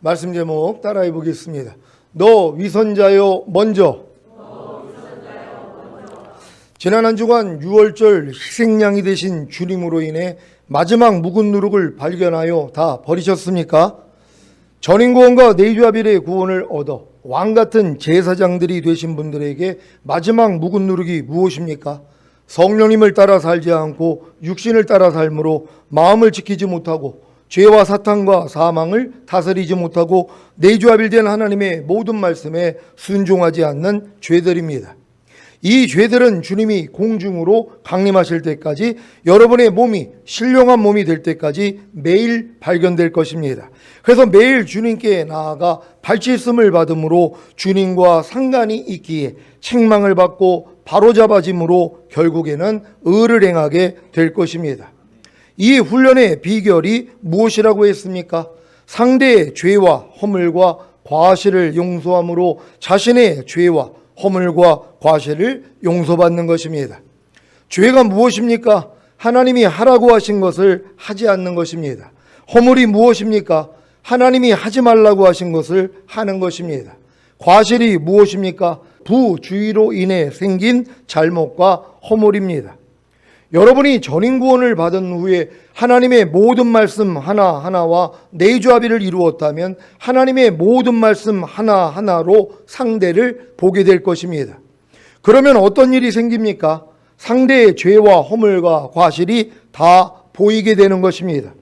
말씀 제목 따라해 보겠습니다. 너 위선자여 먼저. 지난 한 주간 유월절 희생양이 되신 주님으로 인해 마지막 묵은 누룩을 발견하여 다 버리셨습니까? 전인구원과 내주아빌의 구원을 얻어 왕같은 제사장들이 되신 분들에게 마지막 묵은 누룩이 무엇입니까? 성령님을 따라 살지 않고 육신을 따라 삶으로 마음을 지키지 못하고 죄와 사탄과 사망을 다스리지 못하고 내주아빌된 하나님의 모든 말씀에 순종하지 않는 죄들입니다. 이 죄들은 주님이 공중으로 강림하실 때까지 여러분의 몸이 신령한 몸이 될 때까지 매일 발견될 것입니다. 그래서 매일 주님께 나아가 발짓음을 받음으로 주님과 상관이 있기에 책망을 받고 바로잡아짐으로 결국에는 의를 행하게 될 것입니다. 이 훈련의 비결이 무엇이라고 했습니까? 상대의 죄와 허물과 과실을 용서함으로 자신의 죄와 허물과 과실을 용서받는 것입니다. 죄가 무엇입니까? 하나님이 하라고 하신 것을 하지 않는 것입니다. 허물이 무엇입니까? 하나님이 하지 말라고 하신 것을 하는 것입니다. 과실이 무엇입니까? 부주의로 인해 생긴 잘못과 허물입니다. 여러분이 전인구원을 받은 후에 하나님의 모든 말씀 하나하나와 내주아비를 이루었다면 하나님의 모든 말씀 하나하나로 상대를 보게 될 것입니다. 그러면 어떤 일이 생깁니까? 상대의 죄와 허물과 과실이 다 보이게 되는 것입니다.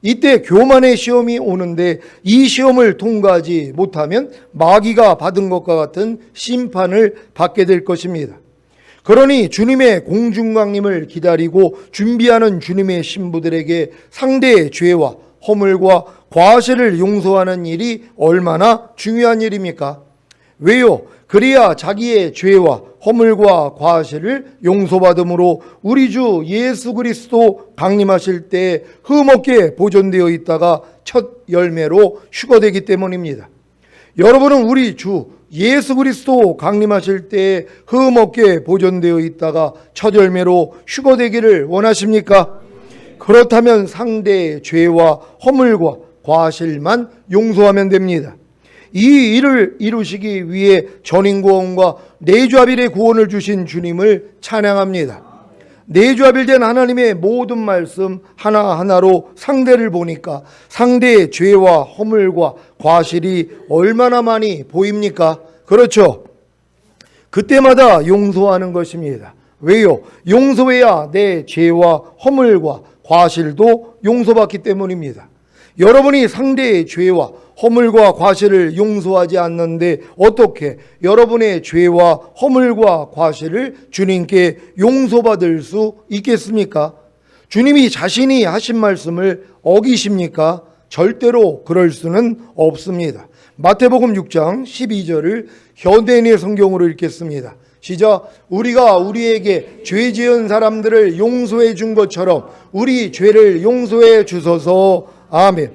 이때 교만의 시험이 오는데 이 시험을 통과하지 못하면 마귀가 받은 것과 같은 심판을 받게 될 것입니다. 그러니 주님의 공중강림을 기다리고 준비하는 주님의 신부들에게 상대의 죄와 허물과 과실을 용서하는 일이 얼마나 중요한 일입니까? 왜요? 그래야 자기의 죄와 허물과 과실을 용서받음으로 우리 주 예수 그리스도 강림하실 때 흠없게 보존되어 있다가 첫 열매로 휴거되기 때문입니다. 여러분은 우리 주 예수 그리스도 강림하실 때 흠없게 보존되어 있다가 첫 열매로 휴거되기를 원하십니까? 그렇다면 상대의 죄와 허물과 과실만 용서하면 됩니다. 이 일을 이루시기 위해 전인구원과 내주아빌의 구원을 주신 주님을 찬양합니다. 내주아빌된 하나님의 모든 말씀 하나하나로 상대를 보니까 상대의 죄와 허물과 과실이 얼마나 많이 보입니까? 그렇죠. 그때마다 용서하는 것입니다. 왜요? 용서해야 내 죄와 허물과 과실도 용서받기 때문입니다. 여러분이 상대의 죄와 허물과 과실을 용서하지 않는데 어떻게 여러분의 죄와 허물과 과실을 주님께 용서받을 수 있겠습니까? 주님이 자신이 하신 말씀을 어기십니까? 절대로 그럴 수는 없습니다. 마태복음 6장 12절을 현대인의 성경으로 읽겠습니다. 시작. 우리가 우리에게 죄 지은 사람들을 용서해 준 것처럼 우리 죄를 용서해 주소서. 아멘.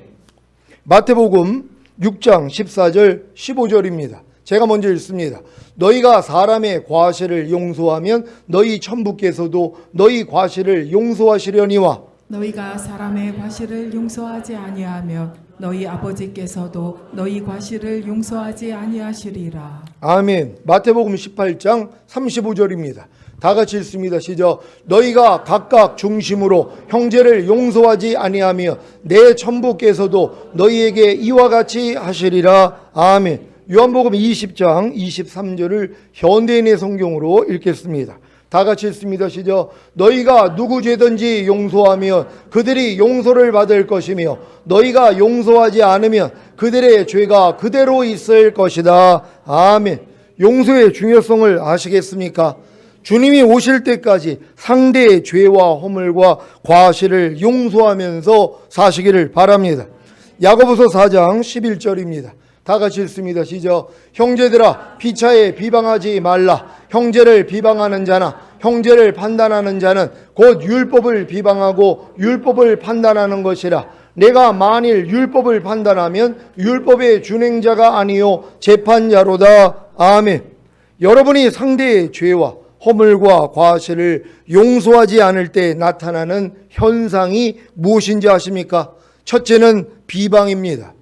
마태복음 6장 14절 15절입니다. 제가 먼저 읽습니다. 너희가 사람의 과실을 용서하면 너희 천부께서도 너희 과실을 용서하시려니와 너희가 사람의 과실을 용서하지 아니하면 너희 아버지께서도 너희 과실을 용서하지 아니하시리라. 아멘. 마태복음 18장 35절입니다. 다 같이 읽습니다. 시작. 너희가 각각 중심으로 형제를 용서하지 아니하며 내 천부께서도 너희에게 이와 같이 하시리라. 아멘. 요한복음 20장 23절을 현대인의 성경으로 읽겠습니다. 다 같이 읽습니다. 시작. 너희가 누구 죄든지 용서하면 그들이 용서를 받을 것이며 너희가 용서하지 않으면 그들의 죄가 그대로 있을 것이다. 아멘. 용서의 중요성을 아시겠습니까? 주님이 오실 때까지 상대의 죄와 허물과 과실을 용서하면서 사시기를 바랍니다. 야고보서 4장 11절입니다. 다 같이 읽습니다. 시작. 형제들아 피차에 비방하지 말라. 형제를 비방하는 자나 형제를 판단하는 자는 곧 율법을 비방하고 율법을 판단하는 것이라. 내가 만일 율법을 판단하면 율법의 준행자가 아니요 재판자로다. 아멘. 여러분이 상대의 죄와 허물과 과실을 용서하지 않을 때 나타나는 현상이 무엇인지 아십니까? 첫째는 비방입니다.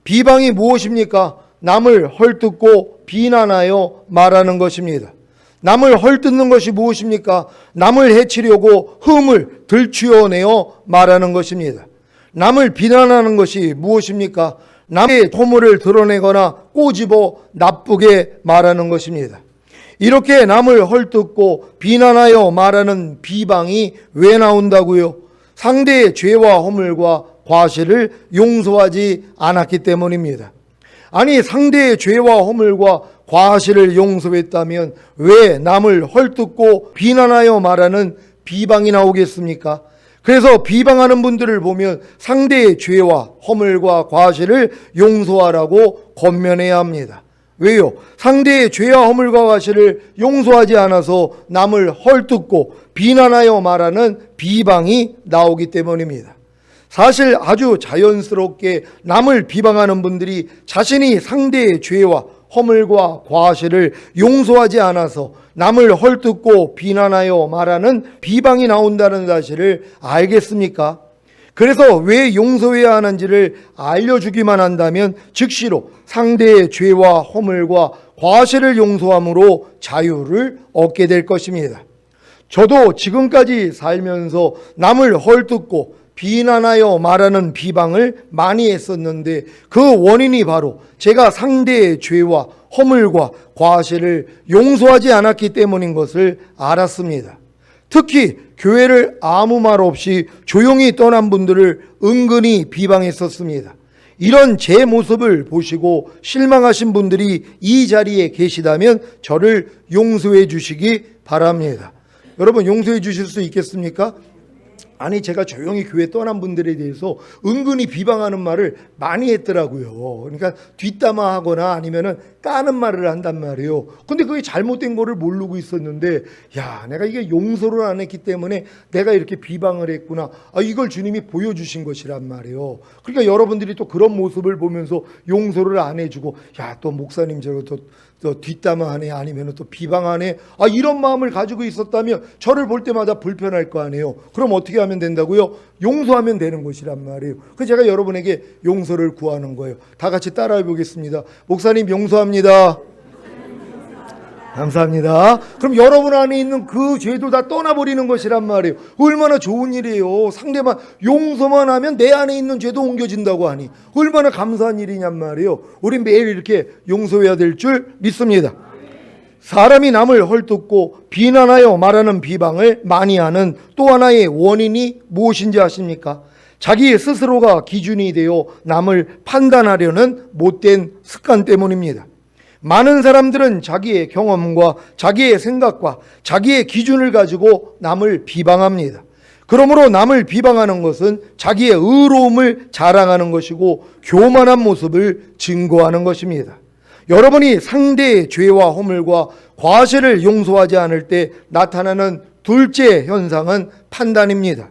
비방이 무엇입니까? 남을 헐뜯고 비난하여 말하는 것입니다. 남을 헐뜯는 것이 무엇입니까? 남을 해치려고 흠을 들추어내어 말하는 것입니다. 남을 비난하는 것이 무엇입니까? 남의 토물을 드러내거나 꼬집어 나쁘게 말하는 것입니다. 이렇게 남을 헐뜯고 비난하여 말하는 비방이 왜 나온다고요? 상대의 죄와 허물과 과실을 용서하지 않았기 때문입니다. 아니, 상대의 죄와 허물과 과실을 용서했다면 왜 남을 헐뜯고 비난하여 말하는 비방이 나오겠습니까? 그래서 비방하는 분들을 보면 상대의 죄와 허물과 과실을 용서하라고 권면해야 합니다. 왜요? 상대의 죄와 허물과 과실을 용서하지 않아서 남을 헐뜯고 비난하여 말하는 비방이 나오기 때문입니다. 사실 아주 자연스럽게 남을 비방하는 분들이 자신이 상대의 죄와 허물과 과실을 용서하지 않아서 남을 헐뜯고 비난하여 말하는 비방이 나온다는 사실을 알겠습니까? 그래서 왜 용서해야 하는지를 알려주기만 한다면 즉시로 상대의 죄와 허물과 과실을 용서함으로 자유를 얻게 될 것입니다. 저도 지금까지 살면서 남을 헐뜯고 비난하여 말하는 비방을 많이 했었는데 그 원인이 바로 제가 상대의 죄와 허물과 과실을 용서하지 않았기 때문인 것을 알았습니다. 특히 교회를 아무 말 없이 조용히 떠난 분들을 은근히 비방했었습니다. 이런 제 모습을 보시고 실망하신 분들이 이 자리에 계시다면 저를 용서해 주시기 바랍니다. 여러분, 용서해 주실 수 있겠습니까? 아니, 제가 조용히 교회 떠난 분들에 대해서 은근히 비방하는 말을 많이 했더라고요. 그러니까 뒷담화하거나 아니면은 까는 말을 한단 말이에요. 근데 그게 잘못된 거를 모르고 있었는데, 야, 내가 이게 용서를 안 했기 때문에 내가 이렇게 비방을 했구나. 이걸 주님이 보여주신 것이란 말이에요. 그러니까 여러분들이 또 그런 모습을 보면서 용서를 안 해주고, 야, 또 목사님 저거 또 뒷담화하네, 아니면 또 비방하네, 이런 마음을 가지고 있었다면 저를 볼 때마다 불편할 거 아니에요. 그럼 어떻게 하면 된다고요? 용서하면 되는 것이란 말이에요. 그래서 제가 여러분에게 용서를 구하는 거예요. 다 같이 따라해 보겠습니다. 목사님, 용서합니다. 감사합니다. 그럼 여러분 안에 있는 그 죄도 다 떠나버리는 것이란 말이에요. 얼마나 좋은 일이에요. 상대만 용서만 하면 내 안에 있는 죄도 옮겨진다고 하니 얼마나 감사한 일이냔 말이에요. 우린 매일 이렇게 용서해야 될 줄 믿습니다. 사람이 남을 헐뜯고 비난하여 말하는 비방을 많이 하는 또 하나의 원인이 무엇인지 아십니까? 자기 스스로가 기준이 되어 남을 판단하려는 못된 습관 때문입니다. 많은 사람들은 자기의 경험과 자기의 생각과 자기의 기준을 가지고 남을 비방합니다. 그러므로 남을 비방하는 것은 자기의 의로움을 자랑하는 것이고 교만한 모습을 증거하는 것입니다. 여러분이 상대의 죄와 허물과 과실을 용서하지 않을 때 나타나는 둘째 현상은 판단입니다.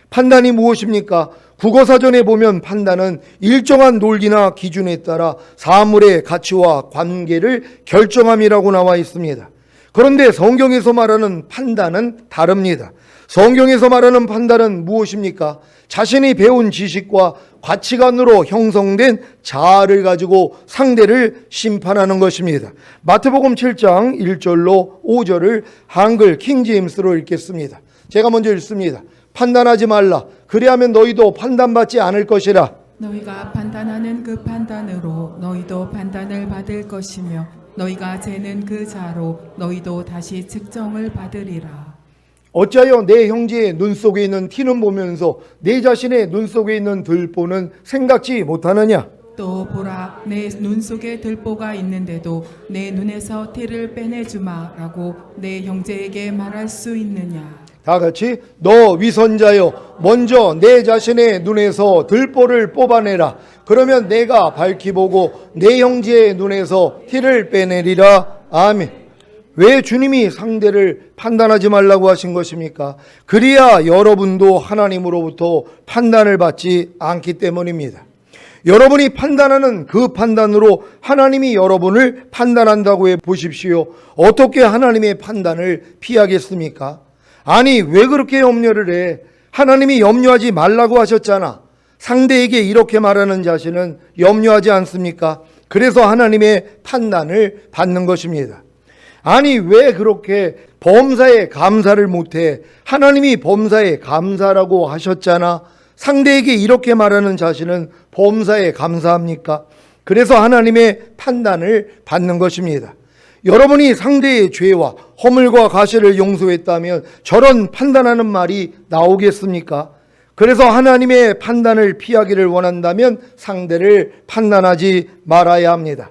판단이 무엇입니까? 국어사전에 보면 판단은 일정한 논리나 기준에 따라 사물의 가치와 관계를 결정함이라고 나와 있습니다. 그런데 성경에서 말하는 판단은 다릅니다. 성경에서 말하는 판단은 무엇입니까? 자신이 배운 지식과 가치관으로 형성된 자아를 가지고 상대를 심판하는 것입니다. 마태복음 7장 1절로 5절을 한글 킹제임스로 읽겠습니다. 제가 먼저 읽습니다. 판단하지 말라. 그리하면 너희도 판단받지 않을 것이라. 너희가 판단하는 그 판단으로 너희도 판단을 받을 것이며 너희가 재는 그 자로 너희도 다시 측정을 받으리라. 어찌하여 내 형제의 눈 속에 있는 티는 보면서 내 자신의 눈 속에 있는 들보는 생각지 못하느냐? 또 보라, 내 눈 속에 들보가 있는데도 내 눈에서 티를 빼내주마라고 내 형제에게 말할 수 있느냐? 다 같이 너 위선자여 먼저 내 자신의 눈에서 들보를 뽑아내라. 그러면 내가 밝히 보고 내 형제의 눈에서 티를 빼내리라. 아멘. 왜 주님이 상대를 판단하지 말라고 하신 것입니까? 그리야 여러분도 하나님으로부터 판단을 받지 않기 때문입니다. 여러분이 판단하는 그 판단으로 하나님이 여러분을 판단한다고 해 보십시오. 어떻게 하나님의 판단을 피하겠습니까? 아니, 왜 그렇게 염려를 해? 하나님이 염려하지 말라고 하셨잖아. 상대에게 이렇게 말하는 자신은 염려하지 않습니까? 그래서 하나님의 판단을 받는 것입니다. 아니, 왜 그렇게 범사에 감사를 못해? 하나님이 범사에 감사라고 하셨잖아. 상대에게 이렇게 말하는 자신은 범사에 감사합니까? 그래서 하나님의 판단을 받는 것입니다. 여러분이 상대의 죄와 허물과 과실을 용서했다면 저런 판단하는 말이 나오겠습니까? 그래서 하나님의 판단을 피하기를 원한다면 상대를 판단하지 말아야 합니다.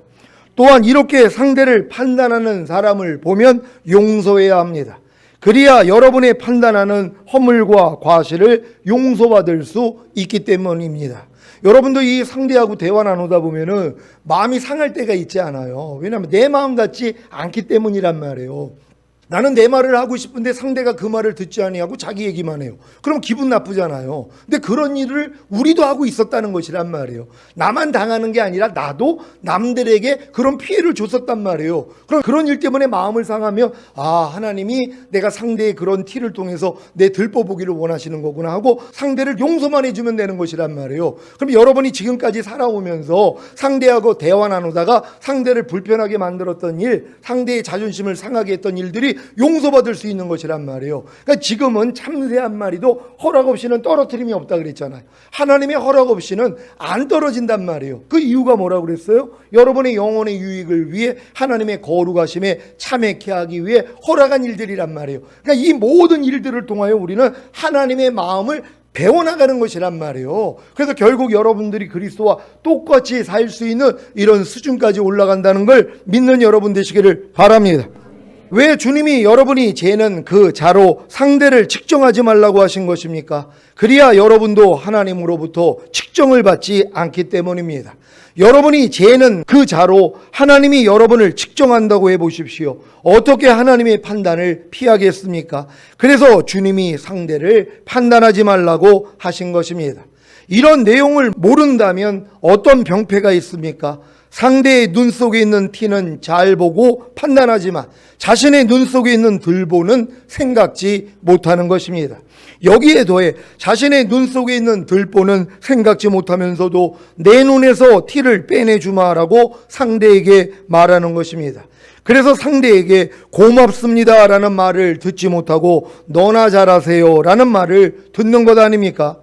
또한 이렇게 상대를 판단하는 사람을 보면 용서해야 합니다. 그래야 여러분의 판단하는 허물과 과실을 용서받을 수 있기 때문입니다. 여러분도 이 상대하고 대화 나누다 보면은 마음이 상할 때가 있지 않아요. 왜냐하면 내 마음 같지 않기 때문이란 말이에요. 나는 내 말을 하고 싶은데 상대가 그 말을 듣지 아니하고 자기 얘기만 해요. 그럼 기분 나쁘잖아요. 근데 그런 일을 우리도 하고 있었다는 것이란 말이에요. 나만 당하는 게 아니라 나도 남들에게 그런 피해를 줬었단 말이에요. 그럼 그런 일 때문에 마음을 상하며 하나님이 내가 상대의 그런 티를 통해서 내 들떠보기를 원하시는 거구나 하고 상대를 용서만 해주면 되는 것이란 말이에요. 그럼 여러분이 지금까지 살아오면서 상대하고 대화 나누다가 상대를 불편하게 만들었던 일, 상대의 자존심을 상하게 했던 일들이 용서받을 수 있는 것이란 말이에요. 그러니까 지금은 참새 한 마리도 허락 없이는 떨어뜨림이 없다 그랬잖아요. 하나님의 허락 없이는 안 떨어진단 말이에요. 그 이유가 뭐라고 그랬어요? 여러분의 영혼의 유익을 위해 하나님의 거룩하심에 참여케 하기 위해 허락한 일들이란 말이에요. 그러니까 이 모든 일들을 통하여 우리는 하나님의 마음을 배워나가는 것이란 말이에요. 그래서 결국 여러분들이 그리스도와 똑같이 살 수 있는 이런 수준까지 올라간다는 걸 믿는 여러분 되시기를 바랍니다. 왜 주님이 여러분이 재는 그 자로 상대를 측정하지 말라고 하신 것입니까? 그래야 여러분도 하나님으로부터 측정을 받지 않기 때문입니다. 여러분이 재는 그 자로 하나님이 여러분을 측정한다고 해보십시오. 어떻게 하나님의 판단을 피하겠습니까? 그래서 주님이 상대를 판단하지 말라고 하신 것입니다. 이런 내용을 모른다면 어떤 병폐가 있습니까? 상대의 눈 속에 있는 티는 잘 보고 판단하지만 자신의 눈 속에 있는 들보는 생각지 못하는 것입니다. 여기에 더해 자신의 눈 속에 있는 들보는 생각지 못하면서도 내 눈에서 티를 빼내주마라고 상대에게 말하는 것입니다. 그래서 상대에게 고맙습니다 라는 말을 듣지 못하고 너나 잘하세요 라는 말을 듣는 것 아닙니까?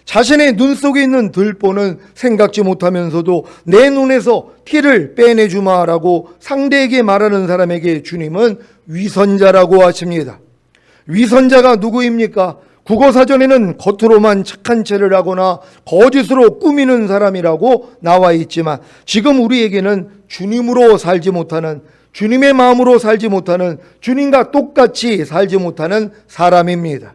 자신의 눈 속에 있는 들보는 생각지 못하면서도 내 눈에서 티를 빼내주마라고 상대에게 말하는 사람에게 주님은 위선자라고 하십니다. 위선자가 누구입니까? 국어사전에는 겉으로만 착한 체를 하거나 거짓으로 꾸미는 사람이라고 나와 있지만 지금 우리에게는 주님으로 살지 못하는, 주님의 마음으로 살지 못하는, 주님과 똑같이 살지 못하는 사람입니다.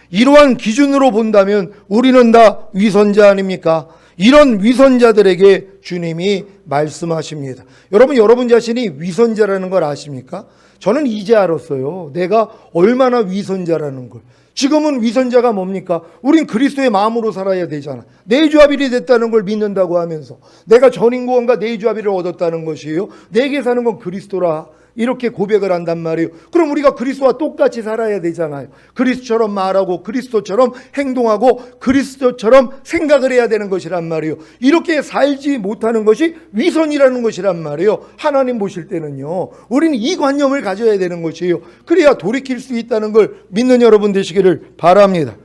이러한 기준으로 본다면 우리는 다 위선자 아닙니까? 이런 위선자들에게 주님이 말씀하십니다. 여러분 자신이 위선자라는 걸 아십니까? 저는 이제 알았어요. 내가 얼마나 위선자라는 걸. 지금은 위선자가 뭡니까? 우린 그리스도의 마음으로 살아야 되잖아. 내주합일이 됐다는 걸 믿는다고 하면서 내가 전인구원과 내주합일을 얻었다는 것이에요. 내게 사는 건 그리스도라. 이렇게 고백을 한단 말이에요. 그럼 우리가 그리스도와 똑같이 살아야 되잖아요. 그리스도처럼 말하고 그리스도처럼 행동하고 그리스도처럼 생각을 해야 되는 것이란 말이에요. 이렇게 살지 못하는 것이 위선이라는 것이란 말이에요. 하나님 보실 때는요. 우리는 이 관념을 가져야 되는 것이에요. 그래야 돌이킬 수 있다는 걸 믿는 여러분 되시기를 바랍니다.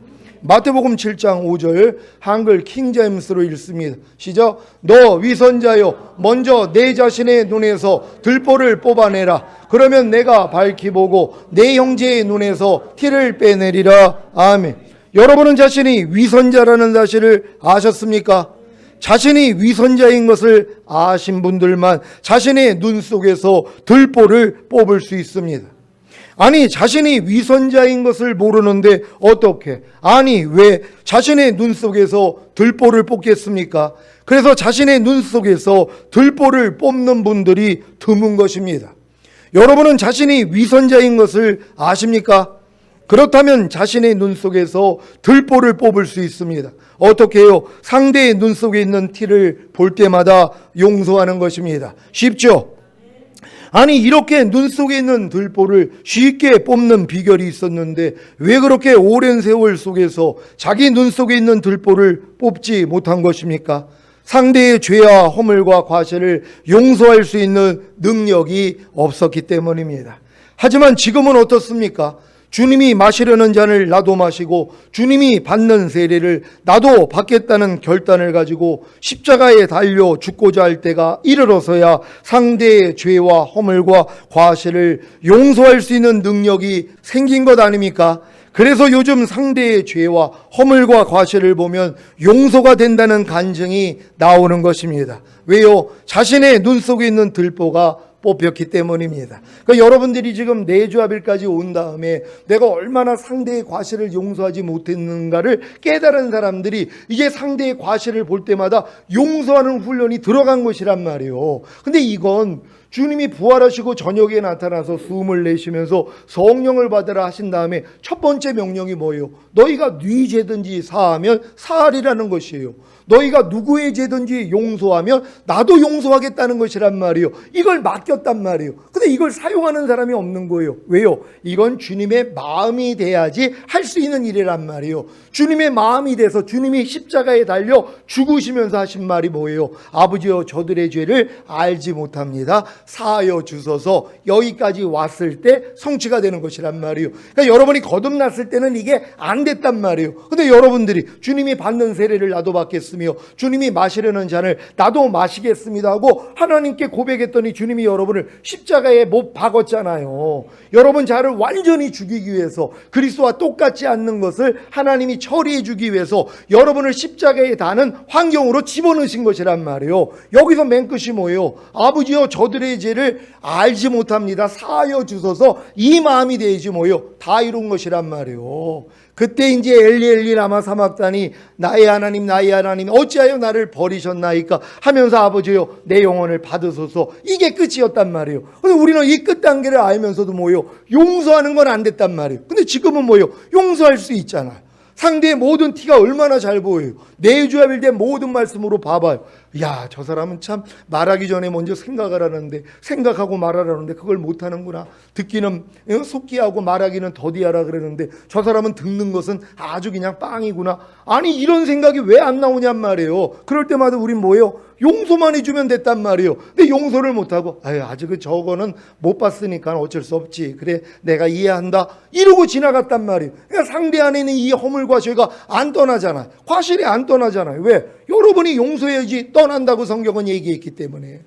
마태복음 7장 5절 한글 킹제임스로 읽습니다. 시작. 너 위선자여 먼저 내 자신의 눈에서 들보를 뽑아내라. 그러면 내가 밝히 보고 내 형제의 눈에서 티를 빼내리라. 아멘. 여러분은 자신이 위선자라는 사실을 아셨습니까? 자신이 위선자인 것을 아신 분들만 자신의 눈 속에서 들보를 뽑을 수 있습니다. 아니 자신이 위선자인 것을 모르는데 어떻게? 아니 왜 자신의 눈 속에서 들보를 뽑겠습니까? 그래서 자신의 눈 속에서 들보를 뽑는 분들이 드문 것입니다. 여러분은 자신이 위선자인 것을 아십니까? 그렇다면 자신의 눈 속에서 들보를 뽑을 수 있습니다. 어떻게 해요? 상대의 눈 속에 있는 티를 볼 때마다 용서하는 것입니다. 쉽죠? 아니 이렇게 눈 속에 있는 들보를 쉽게 뽑는 비결이 있었는데 왜 그렇게 오랜 세월 속에서 자기 눈 속에 있는 들보를 뽑지 못한 것입니까? 상대의 죄와 허물과 과실을 용서할 수 있는 능력이 없었기 때문입니다. 하지만 지금은 어떻습니까? 주님이 마시려는 잔을 나도 마시고 주님이 받는 세례를 나도 받겠다는 결단을 가지고 십자가에 달려 죽고자 할 때가 이르러서야 상대의 죄와 허물과 과실을 용서할 수 있는 능력이 생긴 것 아닙니까? 그래서 요즘 상대의 죄와 허물과 과실을 보면 용서가 된다는 간증이 나오는 것입니다. 왜요? 자신의 눈 속에 있는 들보가 뽑혔기 때문입니다. 그러니까 여러분들이 지금 내주합일까지 온 다음에 내가 얼마나 상대의 과실을 용서하지 못했는가를 깨달은 사람들이 이제 상대의 과실을 볼 때마다 용서하는 훈련이 들어간 것이란 말이에요. 근데 이건 주님이 부활하시고 저녁에 나타나서 숨을 내쉬면서 성령을 받으라 하신 다음에 첫 번째 명령이 뭐예요? 너희가 네 죄든지 사하면 사하리라는 것이에요. 너희가 누구의 죄든지 용서하면 나도 용서하겠다는 것이란 말이에요. 이걸 맡겼단 말이에요. 근데 이걸 사용하는 사람이 없는 거예요. 왜요? 이건 주님의 마음이 돼야지 할 수 있는 일이란 말이에요. 주님의 마음이 돼서 주님이 십자가에 달려 죽으시면서 하신 말이 뭐예요? 아버지여 저들의 죄를 알지 못합니다. 사하여 주소서. 여기까지 왔을 때 성취가 되는 것이란 말이에요. 그러니까 여러분이 거듭났을 때는 이게 안 됐단 말이에요. 근데 여러분들이 주님이 받는 세례를 나도 받겠으며 주님이 마시려는 잔을 나도 마시겠습니다 하고 하나님께 고백했더니 주님이 여러분을 십자가에 못 박았잖아요. 여러분 자를 완전히 죽이기 위해서 그리스도와 똑같지 않는 것을 하나님이 처리해 주기 위해서 여러분을 십자가에 다는 환경으로 집어넣으신 것이란 말이에요. 여기서 맨 끝이 뭐예요? 아버지여 저들의 죄를 알지 못합니다. 사하여 주소서. 이 마음이 되지 뭐예요? 다 이룬 것이란 말이에요. 그때 이제 엘리 엘리 라마 사막다니 나의 하나님 나의 하나님 어찌하여 나를 버리셨나이까 하면서 아버지여 내 영혼을 받으소서. 이게 끝이었단 말이에요. 근데 우리는 이 끝 단계를 알면서도 뭐예요? 용서하는 건 안 됐단 말이에요. 근데 지금은 뭐예요? 용서할 수 있잖아요. 상대의 모든 티가 얼마나 잘 보여요. 내주합일 때 모든 말씀으로 봐봐요. 야, 저 사람은 참 말하기 전에 먼저 생각을 하는데 생각하고 말하라는데 그걸 못하는구나. 듣기는 속기하고 말하기는 더디하라 그러는데 저 사람은 듣는 것은 아주 그냥 빵이구나. 아니 이런 생각이 왜 안 나오냔 말이에요. 그럴 때마다 우린 뭐예요? 용서만 해주면 됐단 말이에요. 근데 용서를 못하고 아직 저거는 못 봤으니까 어쩔 수 없지. 그래 내가 이해한다 이러고 지나갔단 말이에요. 그러니까 상대 안에 있는 이 허물과 죄가 안 떠나잖아요. 과실이 안 떠나잖아요. 왜? 여러분이 용서해야지 떠난다고 성경은 얘기했기 때문에.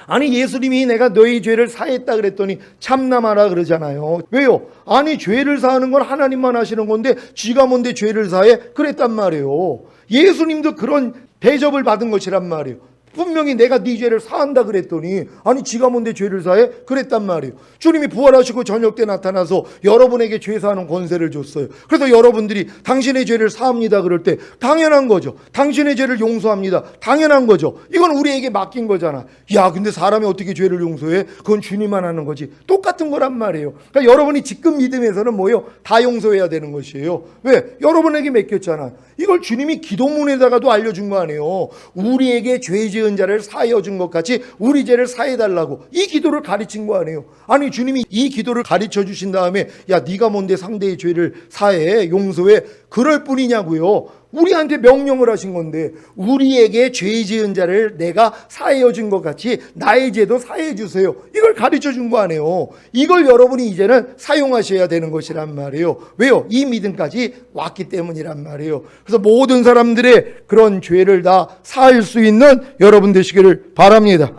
아니 예수님이 내가 너희 죄를 사했다 그랬더니 참남하라 그러잖아요. 왜요? 아니 죄를 사하는 건 하나님만 하시는 건데 쥐가 뭔데 죄를 사해? 그랬단 말이에요. 예수님도 그런 대접을 받은 것이란 말이에요. 분명히 내가 네 죄를 사한다 그랬더니 아니 지가 뭔데 죄를 사해? 그랬단 말이에요. 주님이 부활하시고 저녁 때 나타나서 여러분에게 죄 사하는 권세를 줬어요. 그래서 여러분들이 당신의 죄를 사합니다 그럴 때 당연한 거죠. 당신의 죄를 용서합니다. 당연한 거죠. 이건 우리에게 맡긴 거잖아. 야 근데 사람이 어떻게 죄를 용서해? 그건 주님만 하는 거지. 똑같은 거란 말이에요. 그러니까 여러분이 지금 믿음에서는 뭐예요? 다 용서해야 되는 것이에요. 왜? 여러분에게 맡겼잖아. 이걸 주님이 기도문에다가도 알려준 거 아니에요. 우리에게 죄 지은 자를 사하여 준 것 같이 우리 죄를 사해달라고 이 기도를 가르친 거 아니에요. 아니 주님이 이 기도를 가르쳐 주신 다음에 야 네가 뭔데 상대의 죄를 사해 용서해 그럴 뿐이냐고요. 우리한테 명령을 하신 건데 우리에게 죄 지은 자를 내가 사해여 준 것 같이 나의 죄도 사해 주세요. 이걸 가르쳐 준 거 아니에요. 이걸 여러분이 이제는 사용하셔야 되는 것이란 말이에요. 왜요? 이 믿음까지 왔기 때문이란 말이에요. 그래서 모든 사람들의 그런 죄를 다 사할 수 있는 여러분 되시기를 바랍니다.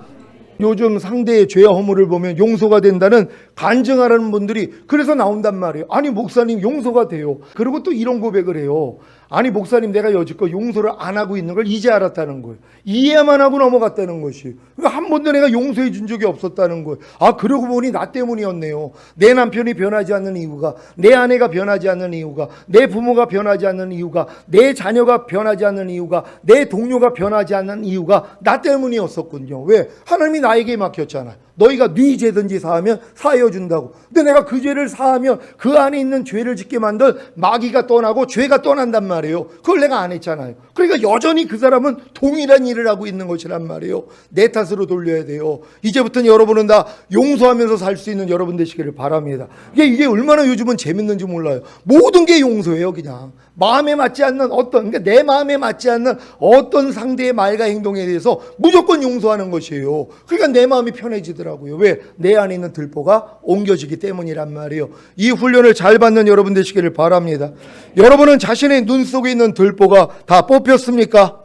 요즘 상대의 죄와 허물을 보면 용서가 된다는 간증하라는 분들이 그래서 나온단 말이에요. 아니 목사님 용서가 돼요. 그리고 또 이런 고백을 해요. 아니 목사님 내가 여지껏 용서를 안 하고 있는 걸 이제 알았다는 거예요. 이해만 하고 넘어갔다는 것이에요. 한 번도 내가 용서해 준 적이 없었다는 거예요. 아 그러고 보니 나 때문이었네요. 내 남편이 변하지 않는 이유가, 내 아내가 변하지 않는 이유가, 내 부모가 변하지 않는 이유가, 내 자녀가 변하지 않는 이유가, 내 동료가 변하지 않는 이유가 나 때문이었었군요. 왜? 하나님이 나에게 맡겼잖아요. 너희가 네 죄든지 사하면 사하여 준다고. 근데 내가 그 죄를 사하면 그 안에 있는 죄를 짓게 만든 마귀가 떠나고 죄가 떠난단 말이에요. 그걸 내가 안 했잖아요. 그러니까 여전히 그 사람은 동일한 일을 하고 있는 것이란 말이에요. 내 탓으로 돌려야 돼요. 이제부터는 여러분은 다 용서하면서 살 수 있는 여러분 되시기를 바랍니다. 이게 얼마나 요즘은 재밌는지 몰라요. 모든 게 용서예요. 그냥 마음에 맞지 않는 그러니까 내 마음에 맞지 않는 어떤 상대의 말과 행동에 대해서 무조건 용서하는 것이에요. 그러니까 내 마음이 편해지더라고요. 왜? 내 안에 있는 들보가 옮겨지기 때문이란 말이에요. 이 훈련을 잘 받는 여러분 되시기를 바랍니다. 여러분은 자신의 눈 속에 있는 들보가 다 뽑혔습니까?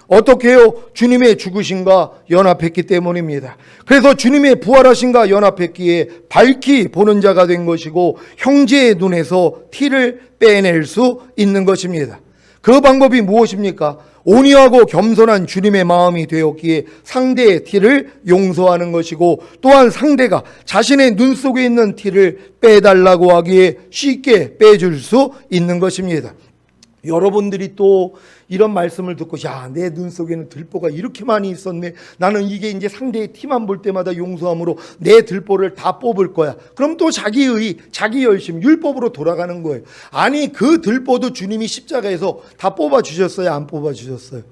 어떻게 해요? 주님의 죽으심과 연합했기 때문입니다. 그래서 주님의 부활하심과 연합했기에 밝히 보는 자가 된 것이고 형제의 눈에서 티를 빼낼 수 있는 것입니다. 그 방법이 무엇입니까? 온유하고 겸손한 주님의 마음이 되었기에 상대의 티를 용서하는 것이고, 또한 상대가 자신의 눈 속에 있는 티를 빼달라고 하기에 쉽게 빼줄 수 있는 것입니다. 여러분들이 또 이런 말씀을 듣고, 야, 내 눈 속에는 들보가 이렇게 많이 있었네. 나는 이게 이제 상대의 티만 볼 때마다 용서함으로 내 들보를 다 뽑을 거야. 그럼 또 자기의 자기 열심, 율법으로 돌아가는 거예요. 아니, 그 들보도 주님이 십자가에서 다 뽑아주셨어요? 안 뽑아주셨어요?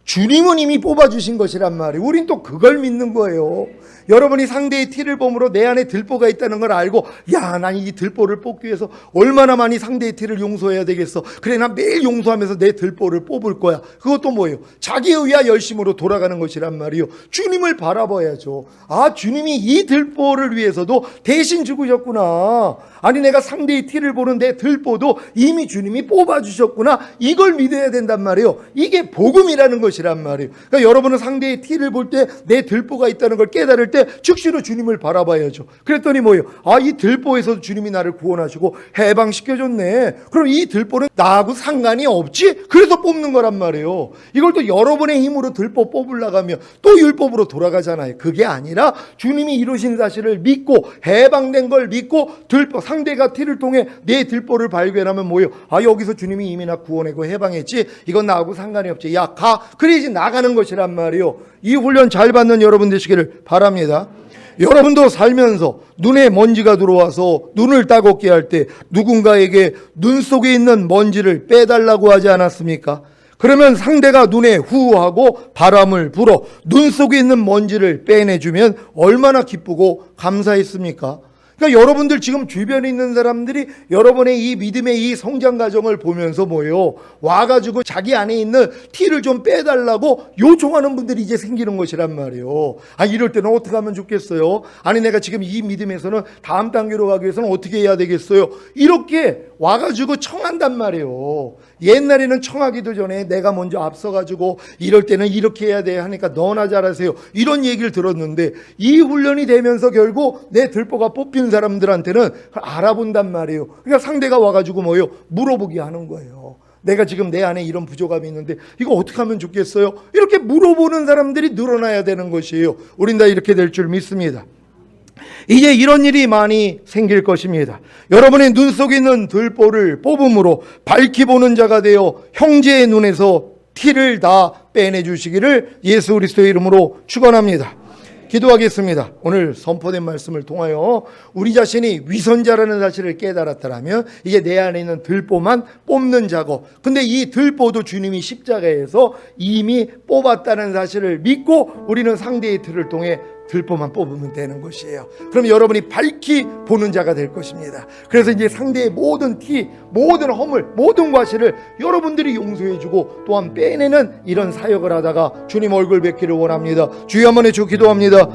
주님은 이미 뽑아주신 것이란 말이에요. 우린 또 그걸 믿는 거예요. 여러분이 상대의 티를 보므로 내 안에 들보가 있다는 걸 알고, 야, 난 이 들보를 뽑기 위해서 얼마나 많이 상대의 티를 용서해야 되겠어. 그래, 난 매일 용서하면서 내 들보를 뽑을 거야. 그것도 뭐예요? 자기 의와 열심으로 돌아가는 것이란 말이에요. 주님을 바라봐야죠. 아, 주님이 이 들보를 위해서도 대신 죽으셨구나. 아니, 내가 상대의 티를 보는 내 들보도 이미 주님이 뽑아주셨구나. 이걸 믿어야 된단 말이에요. 이게 복음이라는 것이란 말이에요. 그러니까 여러분은 상대의 티를 볼 때 내 들보가 있다는 걸 깨달을 때 즉시로 주님을 바라봐야죠. 그랬더니 뭐예요? 아, 이 들보에서도 주님이 나를 구원하시고 해방시켜줬네. 그럼 이 들보는 나하고 상관이 없지? 그래서 뽑는 거란 말이에요. 이걸 또 여러분의 힘으로 들보 뽑으려고 하면 또 율법으로 돌아가잖아요. 그게 아니라 주님이 이루신 사실을 믿고 해방된 걸 믿고 들보, 상대가 티를 통해 내 들보를 발견하면 뭐예요? 아, 여기서 주님이 이미 나 구원하고 해방했지? 이건 나하고 상관이 없지. 야, 가. 그래야지 나가는 것이란 말이에요. 이 훈련 잘 받는 여러분 되시기를 바랍니다. 여러분도 살면서 눈에 먼지가 들어와서 눈을 따갑게 할 때 누군가에게 눈 속에 있는 먼지를 빼달라고 하지 않았습니까? 그러면 상대가 눈에 후하고 바람을 불어 눈 속에 있는 먼지를 빼내주면 얼마나 기쁘고 감사했습니까? 그러니까 여러분들 지금 주변에 있는 사람들이 여러분의 이 믿음의 이 성장 과정을 보면서 뭐예요? 와가지고 자기 안에 있는 티를 좀 빼달라고 요청하는 분들이 이제 생기는 것이란 말이에요. 아, 이럴 때는 어떻게 하면 좋겠어요? 아니, 내가 지금 이 믿음에서는 다음 단계로 가기 위해서는 어떻게 해야 되겠어요? 이렇게 와가지고 청한단 말이에요. 옛날에는 청하기도 전에 내가 먼저 앞서가지고 이럴 때는 이렇게 해야 돼 하니까 너나 잘하세요. 이런 얘기를 들었는데 이 훈련이 되면서 결국 내 들보가 뽑힌 사람들한테는 알아본단 말이에요. 그러니까 상대가 와가지고 뭐예요? 물어보게 하는 거예요. 내가 지금 내 안에 이런 부족함이 있는데 이거 어떻게 하면 좋겠어요? 이렇게 물어보는 사람들이 늘어나야 되는 것이에요. 우린 다 이렇게 될 줄 믿습니다. 이제 이런 일이 많이 생길 것입니다. 여러분의 눈 속에 있는 들보를 뽑음으로 밝히 보는 자가 되어 형제의 눈에서 티를 다 빼내주시기를 예수 그리스도의 이름으로 축원합니다. 기도하겠습니다. 오늘 선포된 말씀을 통하여 우리 자신이 위선자라는 사실을 깨달았다면 이제 내 안에 있는 들보만 뽑는 작업. 근데 이 들보도 주님이 십자가에서 이미 뽑았다는 사실을 믿고 우리는 상대의 틀을 통해 들보만 뽑으면 되는 것이에요. 그럼 여러분이 밝히 보는 자가 될 것입니다. 그래서 이제 상대의 모든 티, 모든 허물, 모든 과실을 여러분들이 용서해주고 또한 빼내는 이런 사역을 하다가 주님 얼굴 뵙기를 원합니다. 주여 한번 해주 기도합니다.